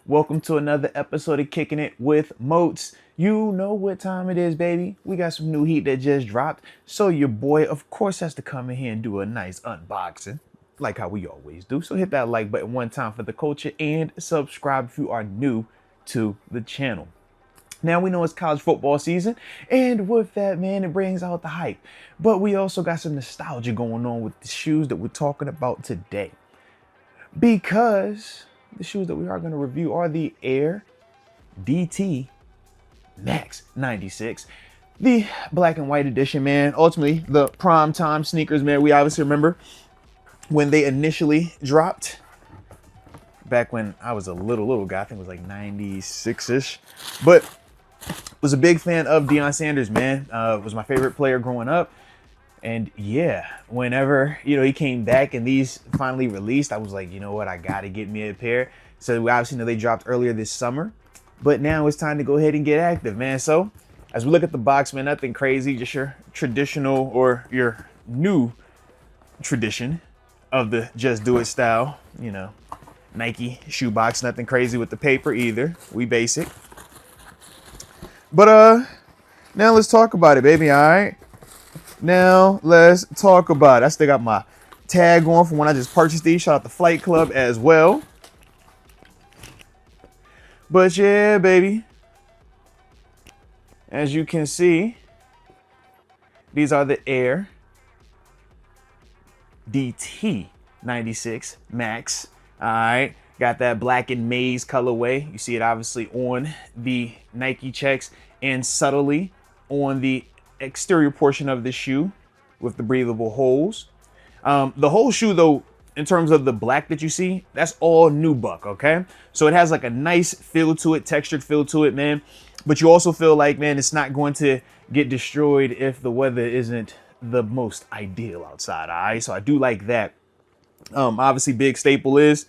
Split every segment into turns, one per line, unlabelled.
Welcome to another episode of Kicking It with Moats. You know what time it is, baby. We got some new heat that just dropped. So your boy, of course, has to come in here and do a nice unboxing, like how we always do. So hit that like button one time for the culture and subscribe if you are new to the channel. Now we know it's college football season, and with that, man, it brings out the hype. But we also got some nostalgia going on with the shoes that we're talking about today. Because the shoes that we are going to review are the Air DT Max 96. The black and white edition, man. Ultimately, the prime time sneakers, man. We obviously remember when they initially dropped. Back when I was a little guy, I think it was like 96-ish. But was a big fan of Deion Sanders, man. Was my favorite player growing up. And yeah, whenever, he came back and these finally released, I was like, you know what, I got to get me a pair. So we obviously know they dropped earlier this summer, but now it's time to go ahead and get active, man. So as we look at the box, man, nothing crazy, just your traditional or your new tradition of the just do it style, Nike shoe box, nothing crazy with the paper either. We basic. But now let's talk about it, baby, all right? Now, let's talk about it. I still got my tag on from when I just purchased these. Shout out to Flight Club as well. But yeah, baby. As you can see, these are the Air DT 96 Max. All right. Got that black and maize colorway. You see it obviously on the Nike checks and subtly on the exterior portion of the shoe with the breathable holes. The whole shoe, though, in terms of the black that you see, that's all nubuck, okay? So it has like a nice feel to it, textured feel to it, man. But you also feel like, man, it's not going to get destroyed if the weather isn't the most ideal outside, all right? So I do like that. Obviously, big staple is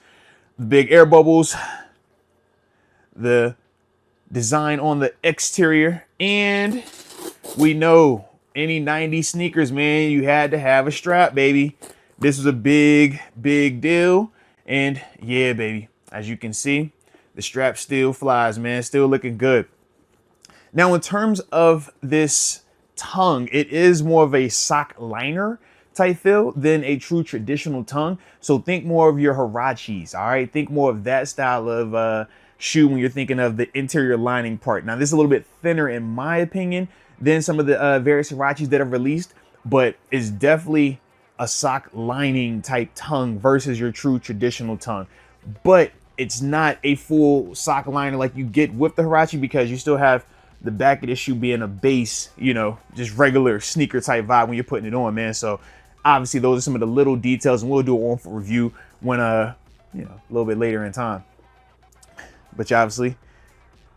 the big air bubbles, the design on the exterior, and we know any 90s sneakers, man, you had to have a strap, baby. This was a big deal. And yeah, baby, as you can see, the strap still flies, man. Still looking good. Now, in terms of this tongue, it is more of a sock liner type feel than a true traditional tongue. So think more of your Huaraches, all right? Think more of that style of shoe when you're thinking of the interior lining part. Now, this is a little bit thinner in my opinion than some of the various Huaraches that have released, but it's definitely a sock lining type tongue versus your true traditional tongue. But it's not a full sock liner like you get with the Huarache because you still have the back of the shoe being a base, just regular sneaker type vibe when you're putting it on, man. So obviously those are some of the little details, and we'll do it on for review when, a little bit later in time. But you obviously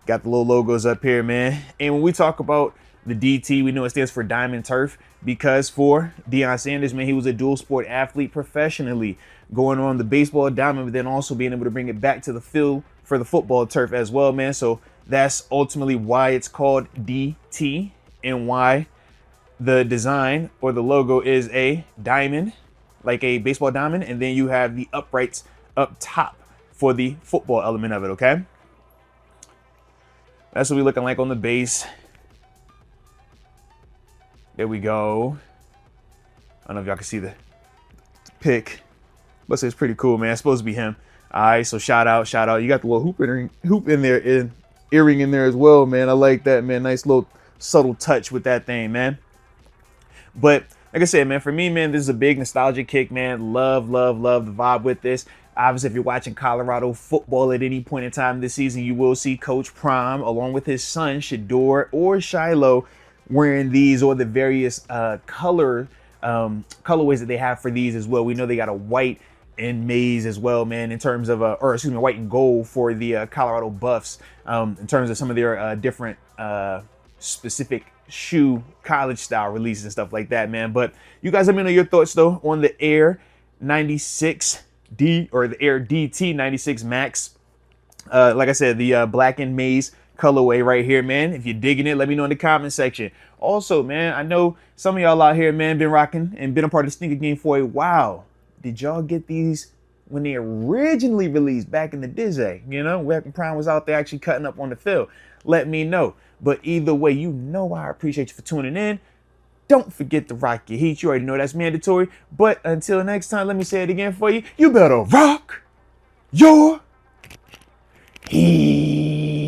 got the little logos up here, man. And when we talk about the DT, we know it stands for Diamond Turf because for Deion Sanders, man, he was a dual sport athlete professionally, going on the baseball diamond, but then also being able to bring it back to the field for the football turf as well, man. So that's ultimately why it's called DT and why the design or the logo is a diamond, like a baseball diamond, and then you have the uprights up top for the football element of it, okay? That's what we're looking like on the base. There we go. I don't know if y'all can see the pic, but it's pretty cool, man. It's supposed to be him. All right, so shout out. You got the little hoop in there, earring in there as well, man. I like that, man. Nice little subtle touch with that thing, man. But like I said, man, for me, man, this is a big nostalgia kick, man. Love the vibe with this. Obviously, if you're watching Colorado football at any point in time this season, you will see Coach Prime along with his son, Shador or Shiloh, wearing these or the various colorways that they have for these as well. We know they got a white and maize as well, man, in terms of white and gold for the Colorado Buffs, in terms of some of their different specific shoe college style releases and stuff like that, man. But you guys let me know your thoughts though on the Air 96D or the Air DT 96 Max. Like I said, the black and maize colorway right here, man. If you're digging it, let me know in the comment section. Also, man, I know some of y'all out here, man, been rocking and been a part of the sneaker game for a while. Did y'all get these when they originally released back in the day, you know, back when Prime was out there actually cutting up on the field. Let me know. But either way, you know I appreciate you for tuning in. Don't forget to rock your heat. You already know that's mandatory. But until next time, let me say it again for you. You better rock your heat.